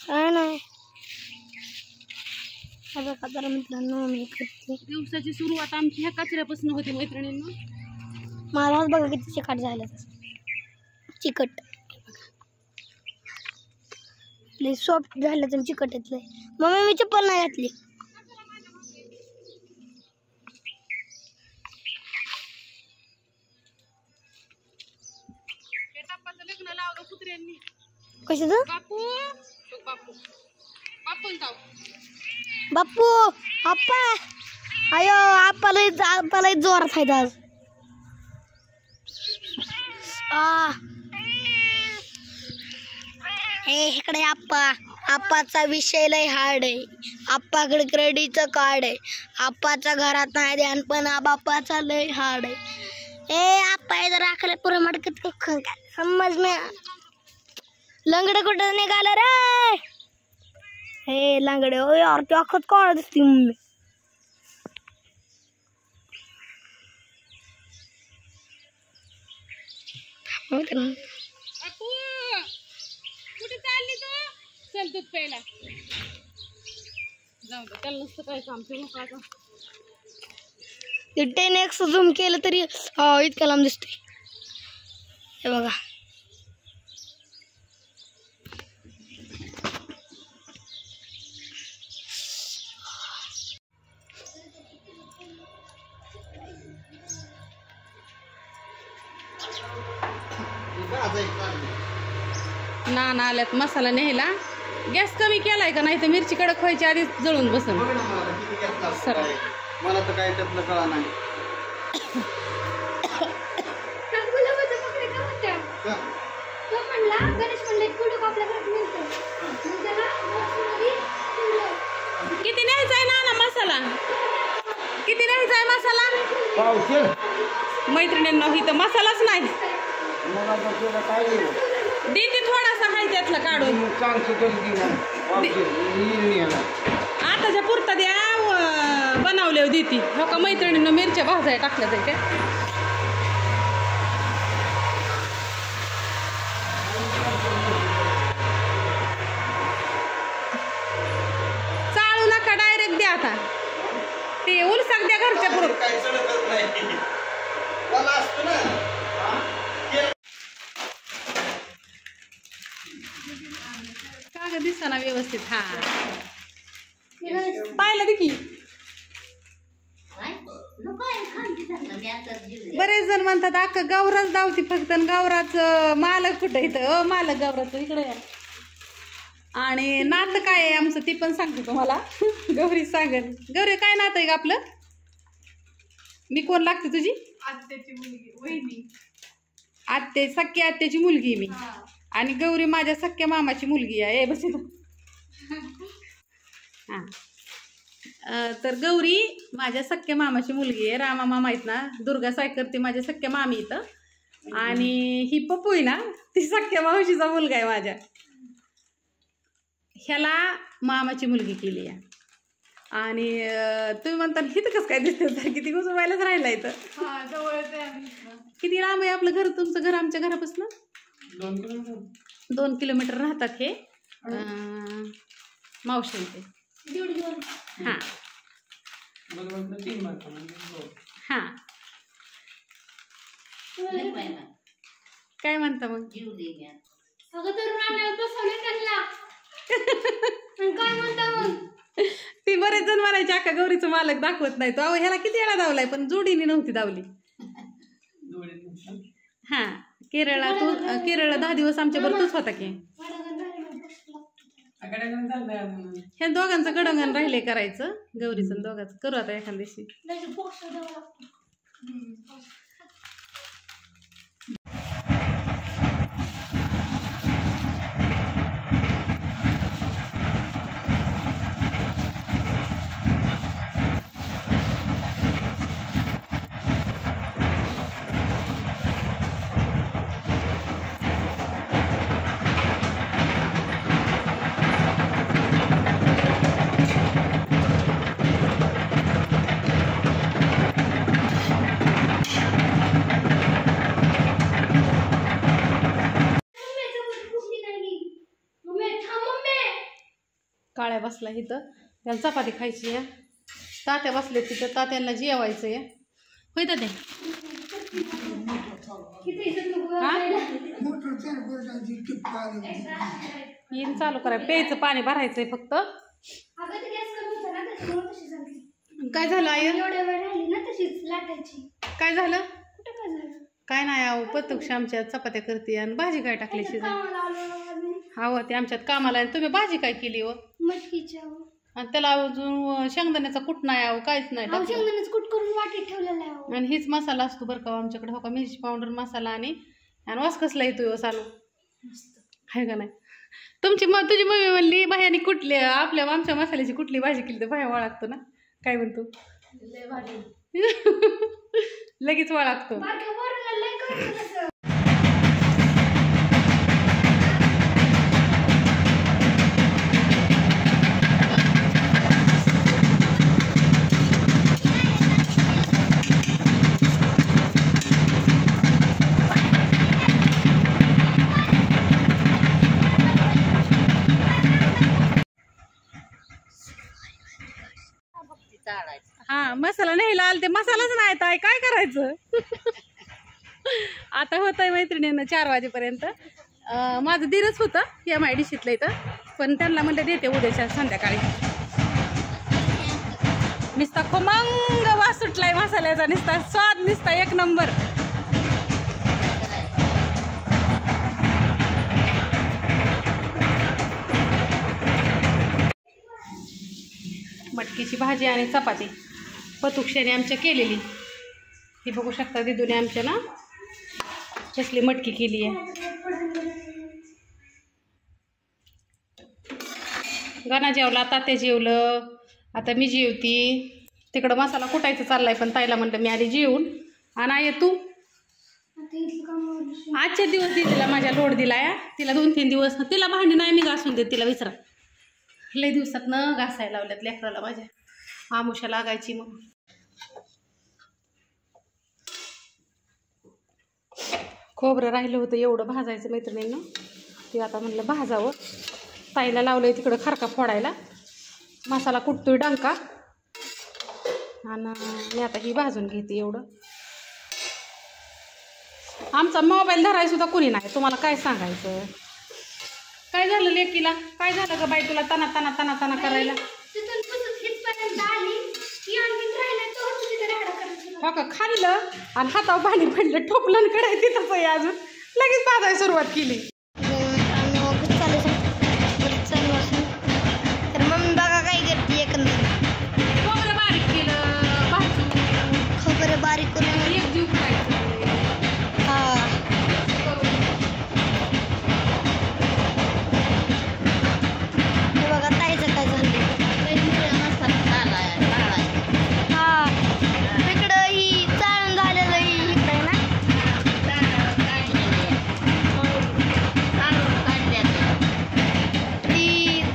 काय नाही आता मित्रांनो मी करते दिवसाची सुरुवात आमची ह्या कचऱ्यापासून होती मैत्रिणींना. मला बघा किती चिकट झालं चिकट लय सॉफ्ट झालं तर चिकट येतलंय. मम्मी मी चप्पल नाही घातली. लग्न लावलं कुत्र्यांनी. कशाचं बापू बापू बापू बाप्पू आप्पा अयो आप्पाला जोरात आहे आज. इकडे आप्पाचा विषय लय हार्ड आहे. आप्पाकडे क्रेडिटचं कार्ड आहे. आप्पाच्या घरात नाही ध्यान पण बाप्पाचा लय हार्ड आहे. आप्पा जर राखले पुरं मडकत काय समज नाही. लंगड कुठं निघालं रे. हे लंगडे हो यार ते अख्खच काळ दिसते मम्मी. कुठे चालली तू? चल दूध प्यायला जाऊ दे. त्याला नसतं काय काम ते आता 10x झूम केलं तरी इतकं लांब दिसते. हे बघा ना आल्यात मसाला न्यायला. गॅस कमी केलाय का नाही तर मिरची कडक व्हायची आधी जळून बसून. मला तर काय त्यातलं कळा नाही. किती न्यायचाय ना मसाला? किती न्यायचाय मसाला? मैत्रिणींना इथं मसालाच नाही. देते थोडासा हाय त्यातला काढून. आताच्या पुरता द्या बनवले देते. हो का मैत्रिणींना मिरच्या भाजाय टाकल्या जायच्या. चाळू नका डायरेक्ट द्या. आता ते उलसाक द्या घरच्या पुरत. का ग दिसताना व्यवस्थित. हा पाहिलं दे की. बरेच जण म्हणतात अख्खा गावराच धावती फक्त. गावराच मालक कुठं इथं. मालक गावराचं इकडे या. आणि नातं काय आहे आमचं ती पण सांगते तुम्हाला. गौरी सांगेल. गौरी काय नातं आहे का आपलं? मी कोण लागते तुझी? आत्याची मुलगी वहिनी. आत्या सख्या आत्याची मुलगी मी. आणि गौरी माझ्या सख्या मामाची मुलगी आहे. बस हां. तर गौरी माझ्या सख्या मामाची मुलगी आहे. रामा मामा आहेत ना. दुर्गा सायकर ती माझ्या सख्या मामी इथं. आणि ही पप्पू आहे ना ती सख्या मावशीचा मुलगा आहे माझ्या. ह्याला मामाची मुलगी केली आहे. आणि तुम्ही म्हणता हिथं कसं काय दिसतं तर किती घुसवायलाच राहिला इथं. किती लांब आहे आपलं घर? तुमचं घर आमच्या घरापासून 2 किलोमीटर राहतात हे मावशींचे. हां हां. काय म्हणता मग? ती बरेच जण म्हणायचे अख्खा गौरीचं मालक दाखवत नाही तो. अहो ह्याला किती वेळा धावलाय पण जोडीने नव्हती धावली. हां केरळला 10 दिवस आमच्या बरोबरच होता की. ह्या दोघांचं गडंगण राहिले करायचं. गौरीचं दोघांचं करू आता एखाद दिवशी. काळ्या बसला इथं, त्याला चपाती खायची आहे. तात्या बसले तिथं, तात्यांना जेवायचं आहे. होय तात्या? येईन चालू करा, प्यायचं पाणी भरायचंय फक्त. काय झालं आई? काय झालं? काय नाही अहो, प्रत्यक्ष आमच्यात चपात्या करते आणि भाजी काय टाकली शिजत. हो ते आमच्यात कामाला आहे. तुम्ही भाजी काय केली हो? आणि त्याला अजून शेंगदाण्याचा कुट नाही आहो, काहीच नाही टाकलं. आणि हीच मसाला असतो बरं का आमच्याकडे. हो का, मिरची पावडर मसाला आणि वास कसला येतो सालू आहे का नाही? तुझी मम्मी म्हणली बाह्याने कुठली आमच्या मसाल्याची कुठली भाजी केली तर बाह्या वळखतो ना. काय म्हणतो? लगेच वळखतो. हा मसाला नाही लाल, ते मसालाच नाही ताई, काय करायचं? आता होत आहे मैत्रिणींना 4 वाजेपर्यंत. माझं दिरच होतं MIDCतलं इथं, पण त्यांना म्हणलं देते उद्याच्या संध्याकाळी. नुसता खमंग वास सुटलाय मसाल्याचा, नुसता स्वाद, नुसता 1 नंबर. मटकीची भाजी आणि चपाती पतुक्षाने आमच्या केलेली. ही बघू शकता दिदूने आमच्या ना कसली मटकी केली आहे. गाणा जेवला, तात्या जेवलं, आता मी जेवती. तिकडं मसाला कुटायचं चाललाय, पण ताईला म्हणलं मी आधी जेवून. आणि आहे तू आजचे दिवस दिदीला माझ्या लोड दिलाय. तिला 2-3 दिवस तिला भांडी नाही मी घासून देत, तिला विचारा. लई दिवसात न घासायला लावल्यात लेकराला माझ्या, आमुषा लागायची मग. खोबरं राहिलं होतं एवढं भाजायचं मैत्रिणींना, ते आता म्हणलं भाजावं. ताईला लावलंय तिकडं खरका फोडायला. मसाला कुटतोय डंका आणि मी आता ही भाजून घेते. एवढं आमचा मोबाईल धरायला सुद्धा कोणी नाही. तुम्हाला काय सांगायचं? काय झालं लेकीला? काय झालं ग बाई तुला तना तना तना तना करायला? हो का, खाल्लं आणि हातावर पाणी पडलं, ठोपलं कडाय तिथंच आहे अजून. लगेच भाजायला सुरुवात केली. तर मम्मी बघा काय करते. खोबरं बारीक केलं, भाजून खोबरं बारीक करून एक जीव खायचं. बघा ताईचं काय झालं. हा तिकडं ही चाळण झालेलं इकडे ना. ती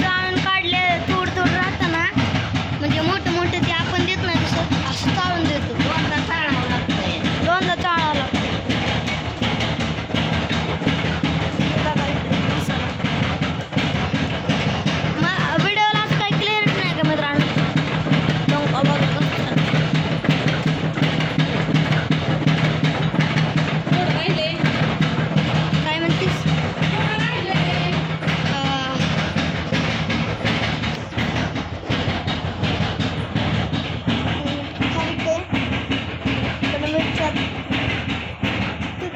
चाळण काढले थोडं थोडं राहतं ना, म्हणजे मोठं मोठं ते आपण देत नाही तसं, असं चाळून देतो. 2दा चाळावं लागतंय, 2दा चाळावं लागतं. व्हिडिओला असं काही क्लिअरिटी नाही का मित्रांनो? काय म्हणतीस?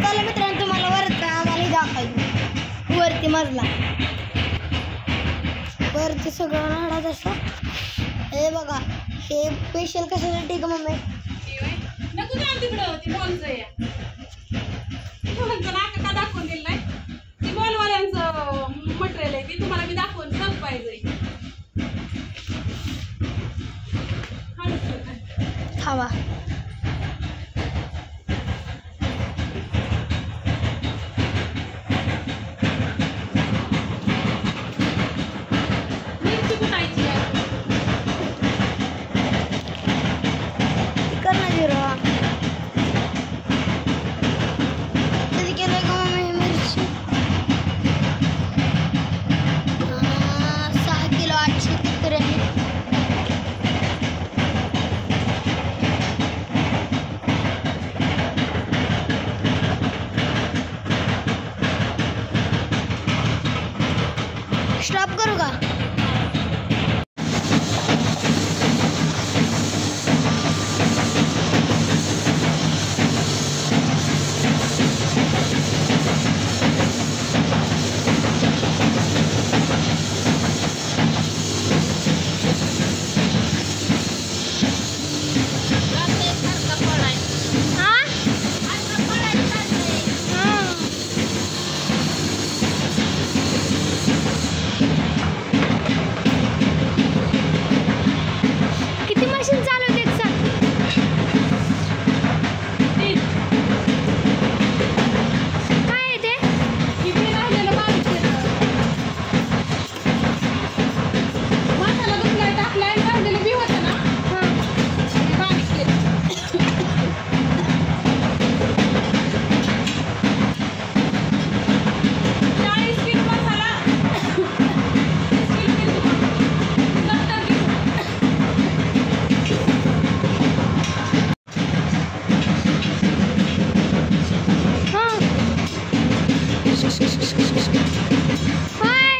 चला मित्रांनो, तुम्हाला वरती आम्हाला दाखवायचं वरती मजला. वरती सगळं नाडा तसं. हे बघा, हे स्पेशल कशासाठी का मम्मी? नको जाऊ तिकडं, ती बॉलचं आहे. तुम्हाला नाका का दाखवून दिलं नाही? ती बॉलवाल्यांचं मटेरियल आहे, ती तुम्हाला मी दाखवून सब पाहिजे. हवा मिरची कुटायची आहे. कर ना जिरा. कधी केलं का मम्मी मिरची? 6 किलो 800 हाय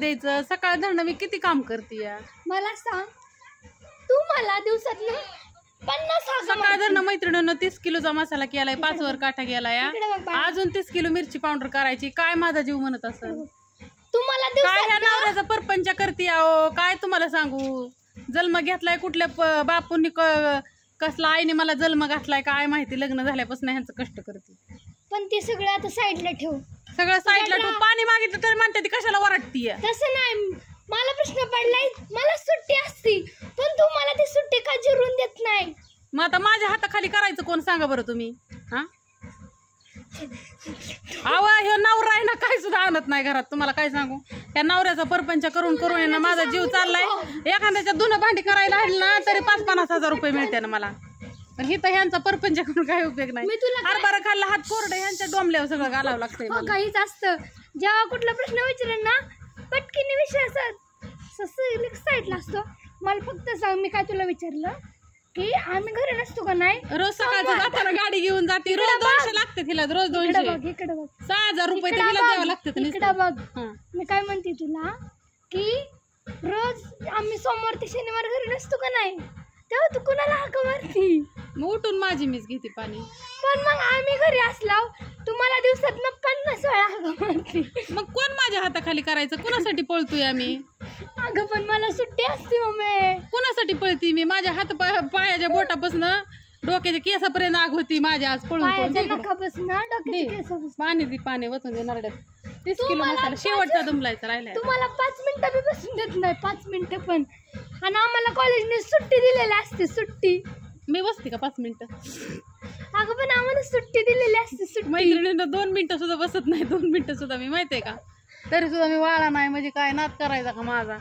द्यायचं सकाळ धरणं मी किती काम करते मला सांग तू मला दिवसात 50 सकाळ धरणं मैत्रिणीनं 30 किलोचा मसाला केलाय 5 वर काठा गेलाय अजून 30 किलो मिरची पावडर करायची काय माझा जीव म्हणत असं तुम्हाला काय ह्या नवऱ्याचा परपंच करते अहो काय तुम्हाला सांगू जन्म घेतलाय कुठल्या बापूंनी कसला आईने मला जन्म घातलाय काय माहिती लग्न झाल्यापासून ह्यांचं कष्ट करते पण ते सगळं आता साईडला ठेव सगळं साईडला ठेव पाणी मागितलं तर म्हणते ती कशाला वरटतीये तसं नाही मला प्रश्न पडलाय मला सुट्टी असती पण तू मला ती सुट्टी का जिरून देत नाही मग आता माझ्या हाताखाली करायचं कोण सांगा बरं तुम्ही हा अहो ह्यो नवरा आहे ना काय सुद्धा आणत नाही घरात तुम्हाला काय सांगू त्या नवऱ्याचा परपंच करून करून ना माझा जीव चाललाय एखाद्याच्या धुणं भांडी करायला आणलं ना तरी 5-50 हजार रुपये मिळते ना मला पण हिथं ह्यांचा परपंच करून काही उपयोग नाही हरभरा खाल्ला हात कोरडे ह्यांच्या डोंबल्यावर सगळं घालावं लागतंय काहीच असतं जेव्हा कुठला प्रश्न विचारेल ना पटकीने विषय साईडला असतो मला फक्त सांग मी काय तुला विचारलं की आम्ही घरी नसतो का नाही रोज सकाळचं जाताना गाडी घेऊन जाते रोज 200 लागते तिला रोज 200 इकडे बघ 6000 रुपये तिला द्यावं लागतं इकडे बघ मी काय म्हणते तुला की रोज आम्ही सोमवार ते शनिवार घरी नसतो का नाही तेव्हा तू कुणाला हाक मारती मग उठून माझी मीच घेते पाणी पण मग आम्ही घरी असलो तुम्हाला दिवसात 50 वेळा हाक मारती मग कोण माझ्या हाताखाली करायचं कुणासाठी पळतोय आम्ही अगं पण मला सुट्टी असते मम्मी कुणासाठी पळती मी माझ्या हात पायाच्या बोटापासून डोक्याच्या केसापर्यंत आग होती माझ्या आज पळून पाणी दी पाणी वचून दे नरड्यात 30 किलो मसाला शेवटचा दमलायचा राहिलाय तुम्हाला 5 मिनिटं बी बसून देत नाही 5 मिनिटं पण आणि आम्हाला कॉलेजने सुट्टी दिलेली असते सुट्टी मी बसते का 5 मिनिटं अगं पण आम्हाला सुट्टी दिलेली असते सुट्टी मैत्रिणीनं 2 मिनिटं सुद्धा बसत नाही 2 मिनिटं सुद्धा मी माहितीये का तरी सुद्धा मी वाळा नाही म्हणजे काय नाद करायचा का माझा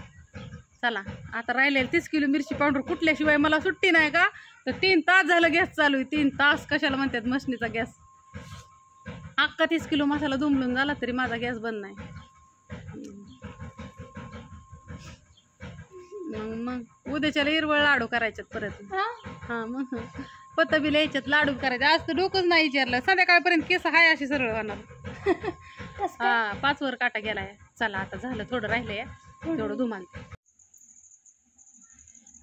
चला आता राहिलेलं 30 किलो मिरची पावडर कुठल्याशिवाय मला सुट्टी नाही का तर 3 तास झालं गॅस चालू आहे 3 तास कशाला म्हणतात मशनीचा गॅस अख्खा 30 किलो मसाला दुमलून झाला तरी माझा गॅस बंद नाही मग उद्याच्याला हिरवळ लाडू करायच्यात परत हा मग पत्ता यायच्यात लाडू करायचे आज तर डोकंच नाही विचारलं संध्याकाळपर्यंत केस हाय अशी सरळ होणार हा 5 वर काटा गेलाय चला आता झालं थोडं राहिलंय तेवढं धुमाल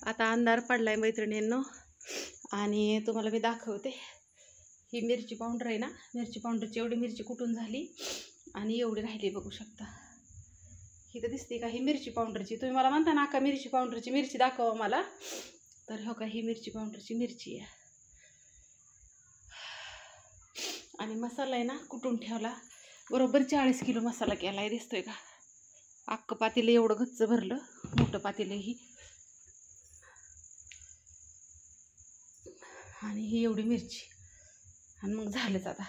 आता अंधार पडलाय मैत्रिणींनो आणि तुम्हाला मी दाखवते ही मिरची पावडर आहे ना मिरची पावडरची एवढी मिरची कुटून झाली आणि एवढी राहिली बघू शकता ही तर दिसते का ही मिरची पावडरची तुम्ही मला म्हणता ना का मिरची पावडरची मिरची दाखवा मला तर हो का ही मिरची पावडरची मिरची आहे आणि मसाला आहे ना कुटून ठेवला बरोबर 40 किलो मसाला केला आहे दिसतोय का अख्खं पातेलं एवढं गच्च भरलं मोठं पातेलं ही आणि ही एवढी मिरची आणि मग झालंच आता